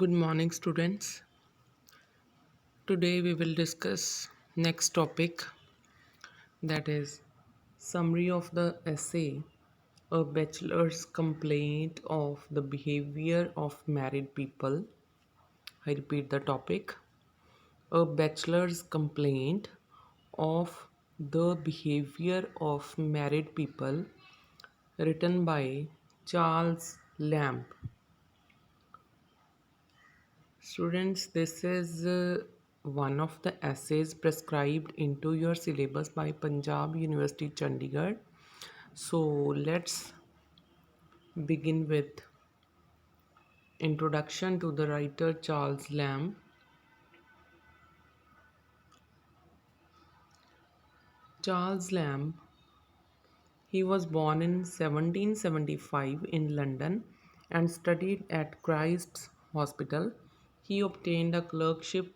Good morning, students. Today we will discuss next topic, that is summary of the essay, a bachelor's complaint of the behavior of married people. I repeat the topic, a bachelor's complaint of the behavior of married people, written by Charles Lamb. Students, this is one of the essays prescribed into your syllabus by Punjab University Chandigarh. So let's begin with introduction to the writer Charles Lamb. Charles Lamb, he was born in 1775 in London and studied at Christ's Hospital. He obtained a clerkship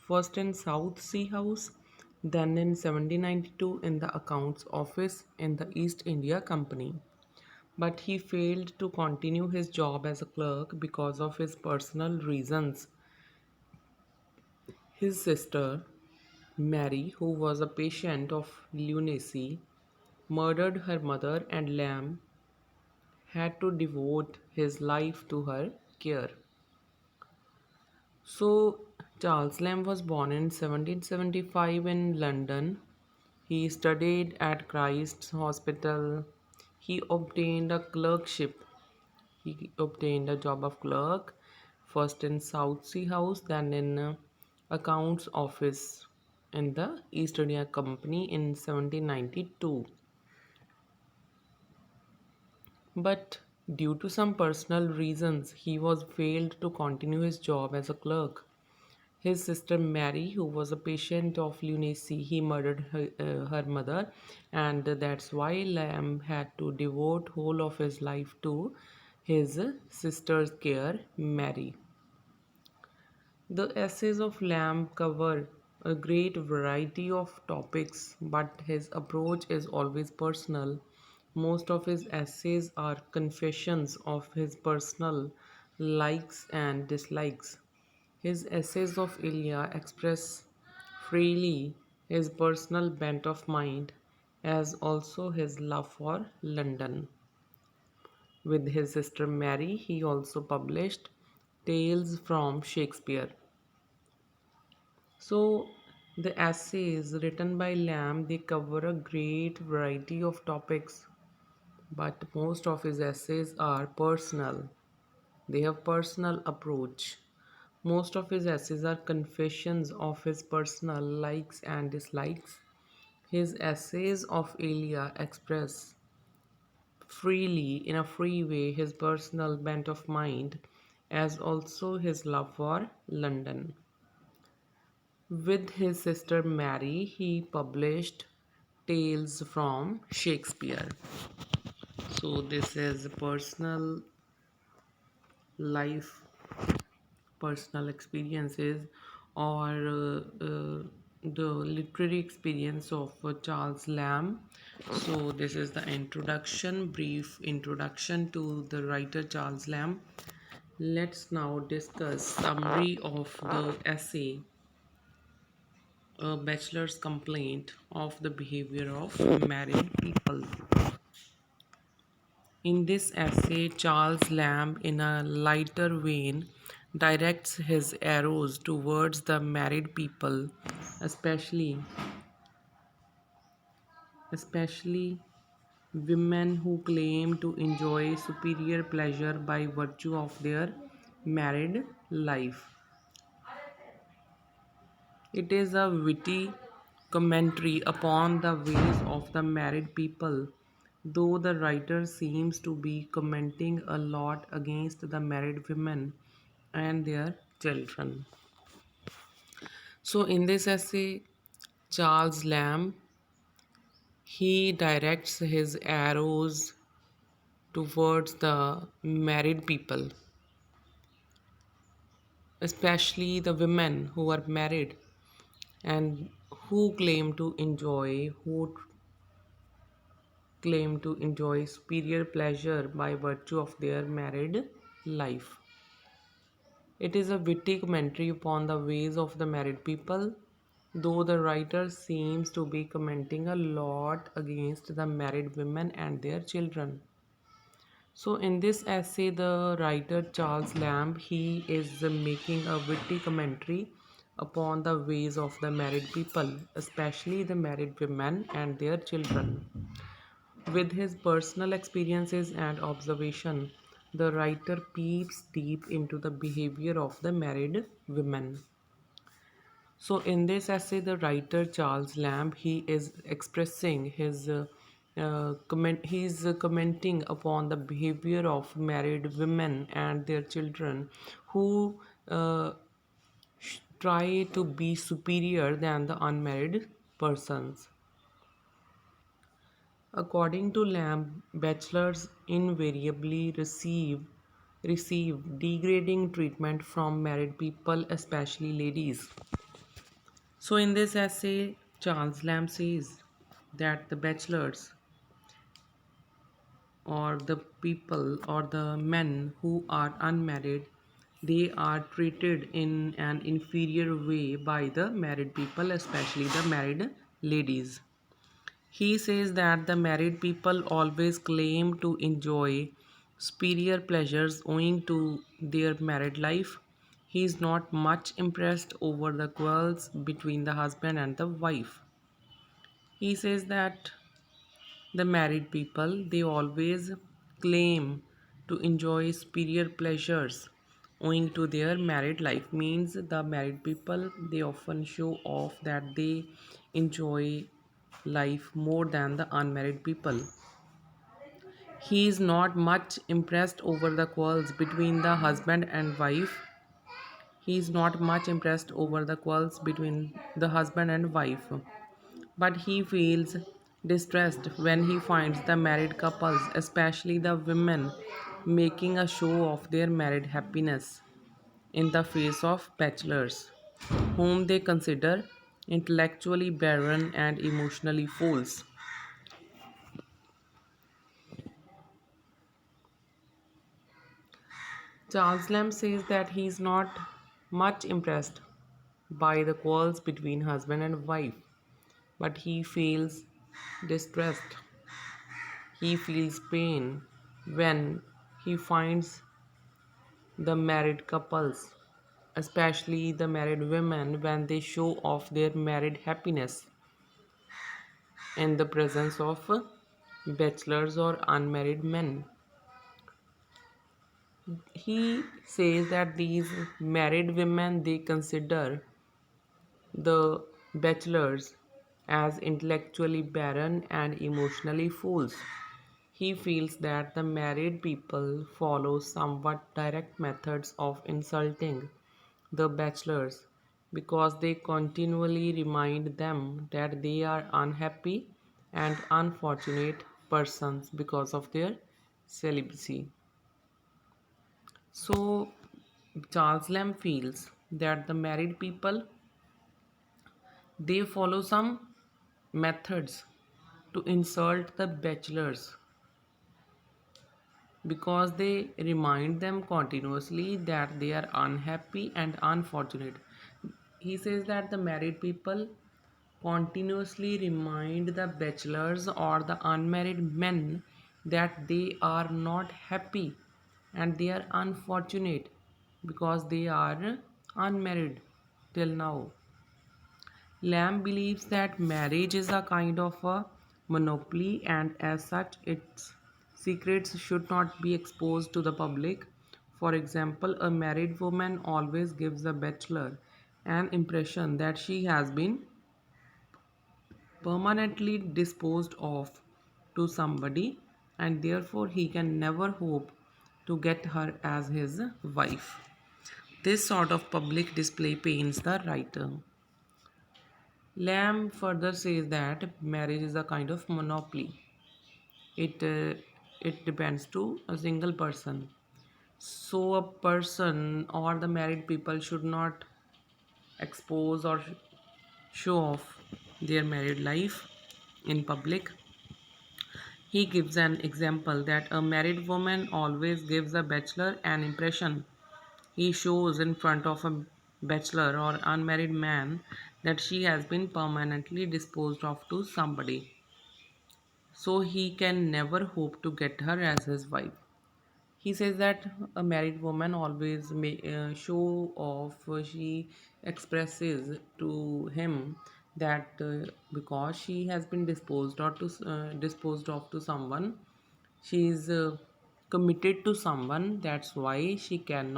first in Southsea House, then in 1792 in the accounts office in the East India Company. But he failed to continue his job as a clerk because of his personal reasons. His sister, Mary, who was a patient of lunacy, murdered her mother, and Lamb had to devote his life to her care. So, Charles Lamb was born in 1775 in London. He studied at Christ's Hospital. He obtained a clerkship. He obtained a job of clerk first in Southsea House, then in accounts office in the East India Company in 1792. But due to some personal reasons, he was failed to continue his job as a clerk. His sister Mary, who was a patient of lunacy, he murdered her mother, and that's why Lamb had to devote whole of his life to his sister's care, Mary. The essays of Lamb cover a great variety of topics, but his approach is always personal. Most of his essays are confessions of his personal likes and dislikes. His essays of Ilya express freely his personal bent of mind, as also his love for London. With his sister Mary, he also published Tales from Shakespeare. So, the essays written by Lamb, they cover a great variety of topics, but most of his essays are personal. They have personal approach. Most of his essays are confessions of his personal likes and dislikes. His essays of Elia express freely, in a free way, his personal bent of mind, as also his love for London. With his sister Mary, he published Tales from Shakespeare. So, this is personal life, personal experiences, or the literary experience of Charles Lamb. So, this is the introduction, brief introduction to the writer Charles Lamb. Let's now discuss summary of the essay, a bachelor's complaint of the behavior of married people. In this essay, Charles Lamb, in a lighter vein, directs his arrows towards the married people, especially especially women who claim to enjoy superior pleasure by virtue of their married life. It is a witty commentary upon the ways of the married people, though the writer seems to be commenting a lot against the married women and their children. So, in this essay, Charles Lamb, he directs his arrows towards the married people, especially the women who are married and who claim to enjoy superior pleasure by virtue of their married life. It is a witty commentary upon the ways of the married people, though the writer seems to be commenting a lot against the married women and their children. So in this essay, the writer Charles Lamb, he is making a witty commentary upon the ways of the married people, especially the married women and their children. With his personal experiences and observation, the writer peeps deep into the behavior of the married women. So, in this essay, the writer Charles Lamb, he is expressing his comment. He's commenting upon the behavior of married women and their children, who try to be superior than the unmarried persons. According to Lamb, bachelors invariably receive degrading treatment from married people, especially ladies. So, in this essay, Charles Lamb says that the bachelors or the people or the men who are unmarried, they are treated in an inferior way by the married people, especially the married ladies. He says that the married people always claim to enjoy superior pleasures owing to their married life. He is not much impressed over the quarrels between the husband and the wife. He says that the married people, they always claim to enjoy superior pleasures owing to their married life. Means the married people, they often show off that they enjoy life more than the unmarried people. He is not much impressed over the quarrels between the husband and wife. He is not much impressed over the quarrels between the husband and wife, but he feels distressed when he finds the married couples, especially the women, making a show of their married happiness in the face of bachelors, whom they consider intellectually barren and emotionally fools. Charles Lamb says that he is not much impressed by the quarrels between husband and wife, but he feels distressed. He feels pain when he finds the married couples, especially the married women, when they show off their married happiness in the presence of bachelors or unmarried men. He says that these married women, they consider the bachelors as intellectually barren and emotionally fools. He feels that the married people follow somewhat direct methods of insulting the bachelors because they continually remind them that they are unhappy and unfortunate persons because of their celibacy. So, Charles Lamb feels that the married people, they follow some methods to insult the bachelors because they remind them continuously that they are unhappy and unfortunate. He says that the married people continuously remind the bachelors or the unmarried men that they are not happy and they are unfortunate because they are unmarried till now. Lamb believes that marriage is a kind of a monopoly and as such its secrets should not be exposed to the public. For example, a married woman always gives a bachelor an impression that she has been permanently disposed of to somebody and therefore he can never hope to get her as his wife. This sort of public display pains the writer. Lamb further says that marriage is a kind of monopoly. It depends to a single person. So a person or the married people should not expose or show off their married life in public. He gives an example that a married woman always gives a bachelor an impression He shows in front of a bachelor or unmarried man that she has been permanently disposed of to somebody, so he can never hope to get her as his wife. He says that a married woman always show off. She expresses to him that because she has been disposed of to someone, she is committed to someone. That's why he can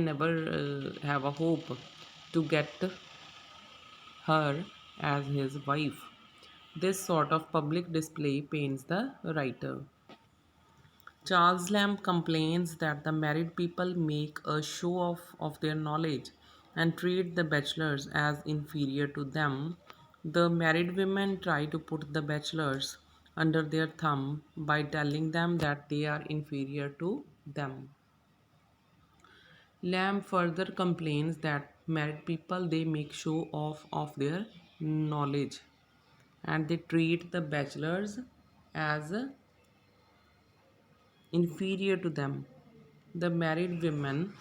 never have a hope to get her as his wife. This sort of public display pains the writer. Charles Lamb complains that the married people make a show off of their knowledge and treat the bachelors as inferior to them. The married women try to put the bachelors under their thumb by telling them that they are inferior to them. Lamb further complains that married people they make show off of their knowledge and they treat the bachelors as inferior to them. The married women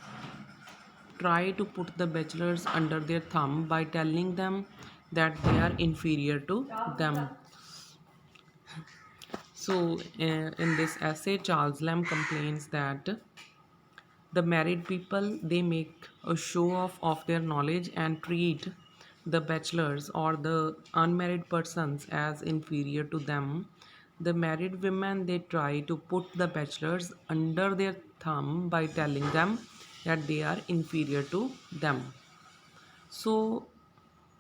try to put the bachelors under their thumb by telling them that they are inferior to them. So, in this essay, Charles Lamb complains that the married people they make a show off of their knowledge and treat the bachelors or the unmarried persons as inferior to them. The married women they try to put the bachelors under their thumb by telling them that they are inferior to them. So,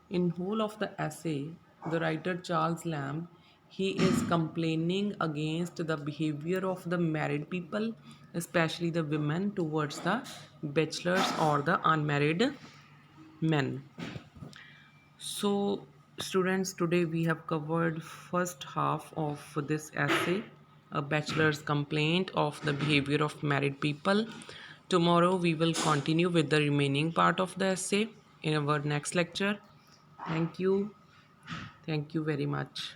in whole of the essay, the writer Charles Lamb he is complaining against the behavior of the married people, especially the women towards the bachelors or the unmarried men. So, students, today we have covered first half of this essay, a bachelor's complaint of the behavior of married people. Tomorrow we will continue with the remaining part of the essay in our next lecture. Thank you. Thank you very much.